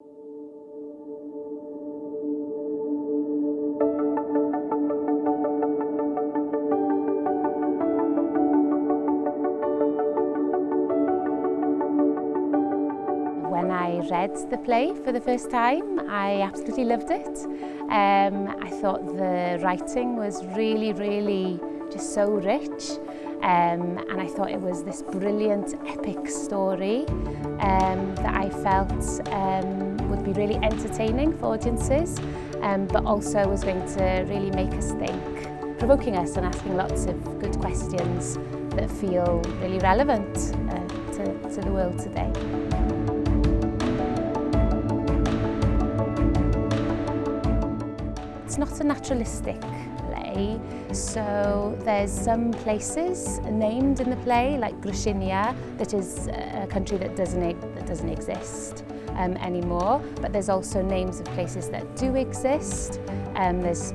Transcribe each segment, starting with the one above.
When I read the play for the first time, I absolutely loved it. I thought the writing was really just so rich, and I thought it was this brilliant epic story that I felt would be really entertaining for audiences, but also was going to really make us think, provoking us and asking lots of good questions that feel really relevant to the world today. It's not a naturalistic play, so there's some places named in the play, like Grushinia, that is a country that doesn't exist anymore. But there's also names of places that do exist. There's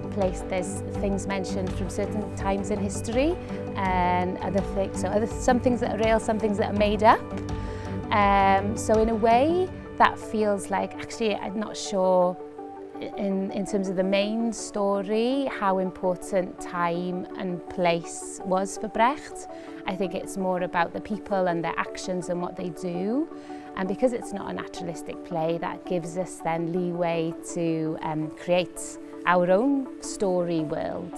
things mentioned from certain times in history, and other things. So some things that are real, some things that are made up. So in a way, that feels like, actually, I'm not sure. In terms of the main story, how important time and place was for Brecht. I think it's more about the people and their actions and what they do. And because it's not a naturalistic play, that gives us then leeway to create our own story world.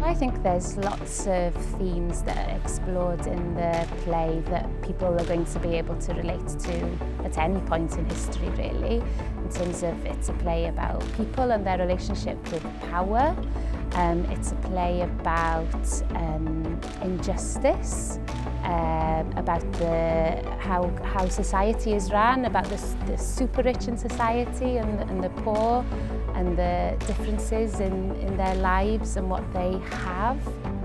I think there's lots of themes that are explored in the play that people are going to be able to relate to at any point in history, really. In terms of, it's a play about people and their relationship with power. It's a play about injustice, about how society is run, about the super rich in society and the poor, and the differences in their lives and what they have.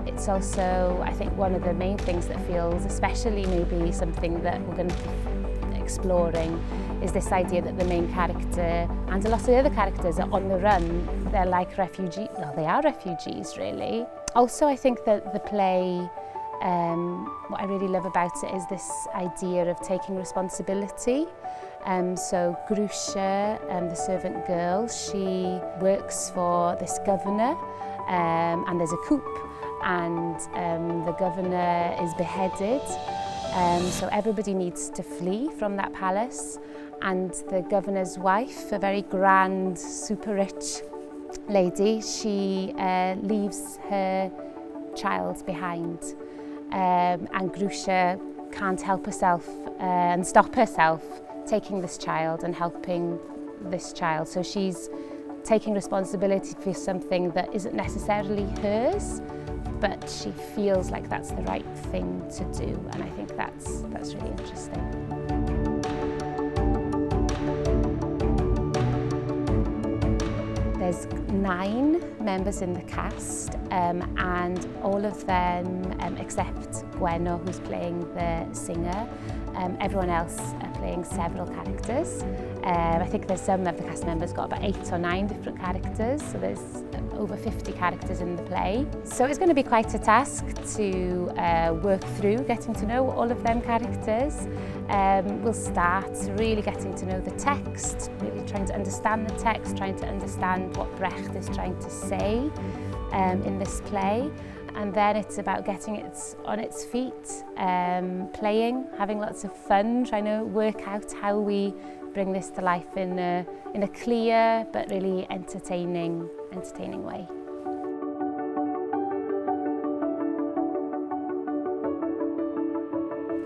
It's also, I think, one of the main things that feels especially maybe something that we're going to be exploring is this idea that the main character and a lot of the other characters are on the run. They're like refugees, well, they are refugees really. Also, I think that the play, what I really love about it is this idea of taking responsibility. So Grusha, the servant girl, she works for this governor, and there's a coup, and the governor is beheaded. So everybody needs to flee from that palace, and the governor's wife, a very grand, super rich lady, she leaves her child behind, and Grusha can't help herself and stop herself taking this child and helping this child. So she's taking responsibility for something that isn't necessarily hers, but she feels like that's the right thing to do, and I think that's really interesting. There's 9 members in the cast, and all of them, except Bueno, who's playing the singer, everyone else are playing several characters. I think there's some of the cast members got about 8 or 9 different characters, so there's over 50 characters in the play. So it's going to be quite a task to work through getting to know all of them characters. We'll start really getting to know the text, really trying to understand the text, trying to understand what Brecht is trying to say in this play. And then it's about getting it on its feet, playing, having lots of fun, trying to work out how we bring this to life in a clear but really entertaining way.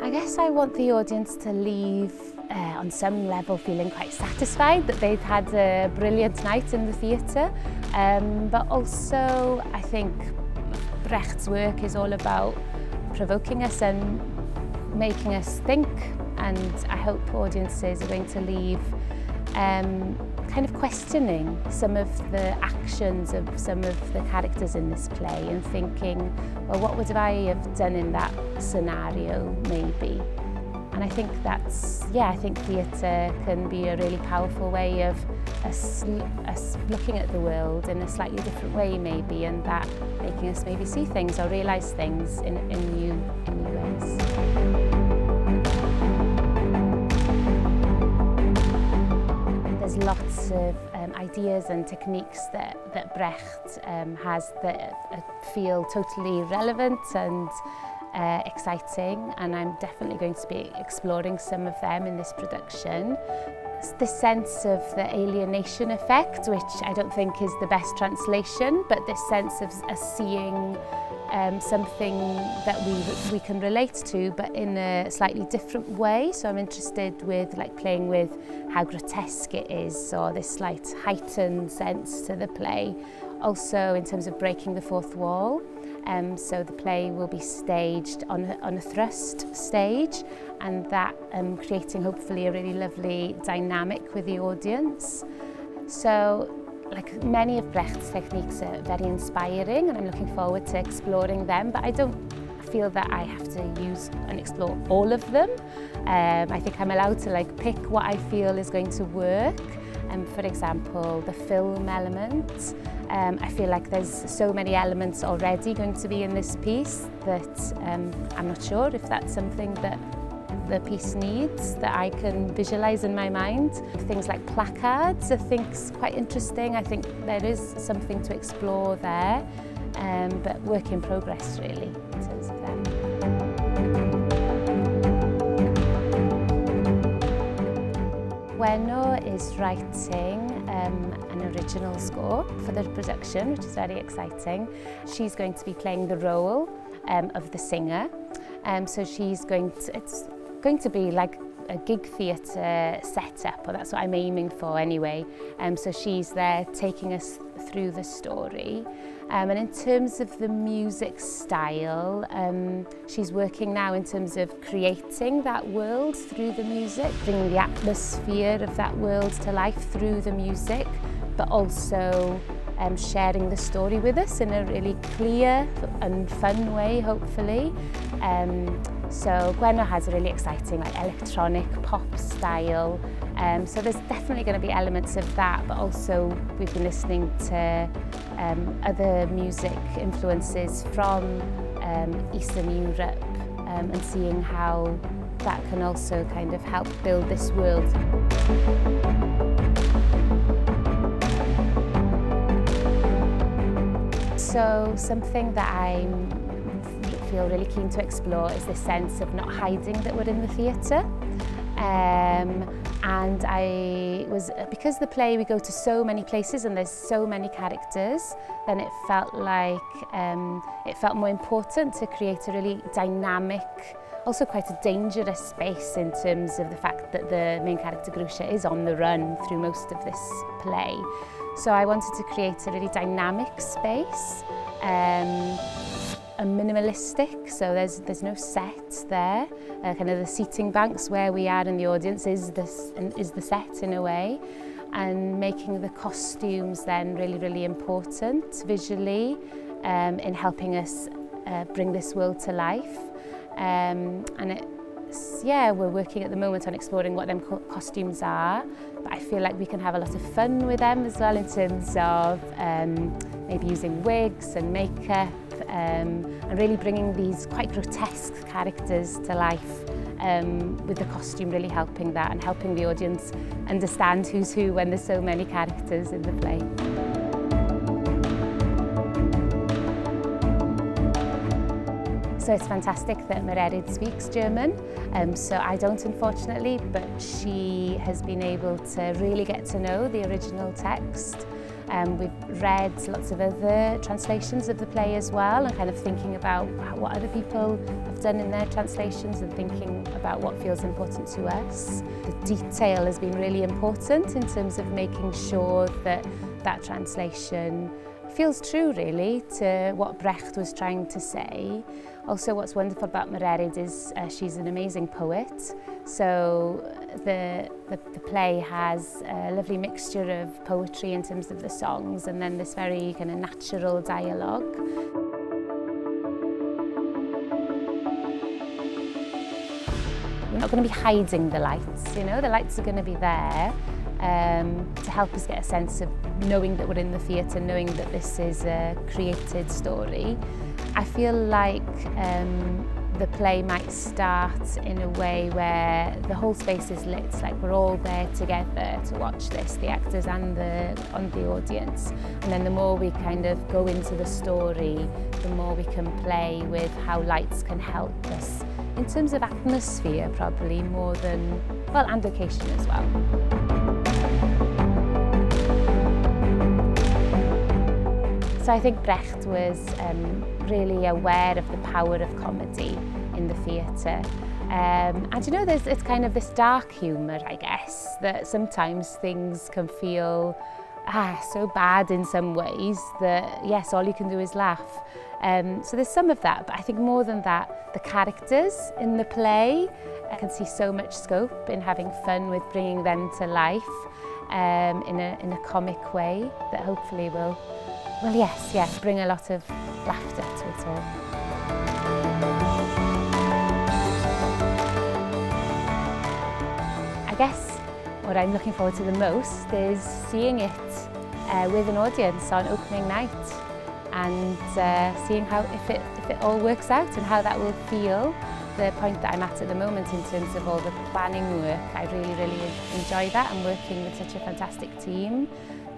I guess I want the audience to leave on some level feeling quite satisfied that they've had a brilliant night in the theatre, but also I think Brecht's work is all about provoking us and making us think, and I hope audiences are going to leave kind of questioning some of the actions of some of the characters in this play and thinking, well, what would I have done in that scenario maybe? And I think I think theatre can be a really powerful way of us looking at the world in a slightly different way maybe, and that making us maybe see things or realise things in new ways. of ideas and techniques that Brecht has that feel totally relevant and exciting, and I'm definitely going to be exploring some of them in this production. The sense of the alienation effect, which I don't think is the best translation, but this sense of us seeing something that we can relate to, but in a slightly different way. So I'm interested with playing with how grotesque it is, or this slight heightened sense to the play. Also in terms of breaking the fourth wall. So the play will be staged on a thrust stage, and that creating hopefully a really lovely dynamic with the audience. So like many of Brecht's techniques are very inspiring, and I'm looking forward to exploring them, but I don't feel that I have to use and explore all of them. I think I'm allowed to pick what I feel is going to work. For example, the film element. I feel like there's so many elements already going to be in this piece that I'm not sure if that's something that the piece needs, that I can visualise in my mind. Things like placards I think is quite interesting. I think there is something to explore there, but work in progress really in terms of them. Gwenno is writing an original score for the production, which is very exciting. She's going to be playing the role of the singer. So it's going to be like a gig theatre setup, or that's what I'm aiming for anyway. So she's there taking us through the story. And in terms of the music style, she's working now in terms of creating that world through the music, bringing the atmosphere of that world to life through the music, but also sharing the story with us in a really clear and fun way, hopefully. So Gwenno has a really exciting electronic pop style. So there's definitely going to be elements of that, but also we've been listening to other music influences from Eastern Europe and seeing how that can also kind of help build this world. So something that I feel really keen to explore is this sense of not hiding that we're in the theatre. And because the play we go to so many places and there's so many characters, then it felt more important to create a really dynamic, also quite a dangerous space in terms of the fact that the main character Grusha is on the run through most of this play. So I wanted to create a really dynamic space, and minimalistic, so there's no set there. Kind of the seating banks where we are in the audience is the set in a way, and making the costumes then really important visually in helping us bring this world to life. We're working at the moment on exploring what them costumes are, but I feel like we can have a lot of fun with them as well in terms of maybe using wigs and makeup and really bringing these quite grotesque characters to life, with the costume really helping that and helping the audience understand who's who when there's so many characters in the play. So it's fantastic that Mererid speaks German, so I don't unfortunately, but she has been able to really get to know the original text. We've read lots of other translations of the play as well, and kind of thinking about what other people have done in their translations and thinking about what feels important to us. The detail has been really important in terms of making sure that that translation feels true really to what Brecht was trying to say. Also what's wonderful about Mererid is she's an amazing poet, so the play has a lovely mixture of poetry in terms of the songs and then this very kind of natural dialogue. We're not going to be hiding the lights, you know, the lights are going to be there to help us get a sense of knowing that we're in the theatre, knowing that this is a created story. I feel like the play might start in a way where the whole space is lit, like we're all there together to watch this, the actors and the audience. And then the more we kind of go into the story, the more we can play with how lights can help us. In terms of atmosphere, probably more than, well, and location as well. So I think Brecht was really aware of the power of comedy in the theatre. And you know, it's kind of this dark humour, I guess, that sometimes things can feel so bad in some ways that, yes, all you can do is laugh. So there's some of that, but I think more than that, the characters in the play, I can see so much scope in having fun with bringing them to life in a comic way that hopefully will, well, yes, bring a lot of laughter to it all. I guess what I'm looking forward to the most is seeing it with an audience on opening night and seeing how if it all works out and how that will feel. The point that I'm at the moment in terms of all the planning work, I really enjoy that. I'm working with such a fantastic team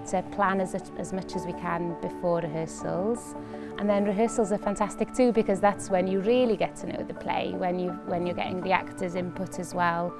to plan as much as we can before rehearsals. And then rehearsals are fantastic too, because that's when you really get to know the play, when you're getting the actors' input as well.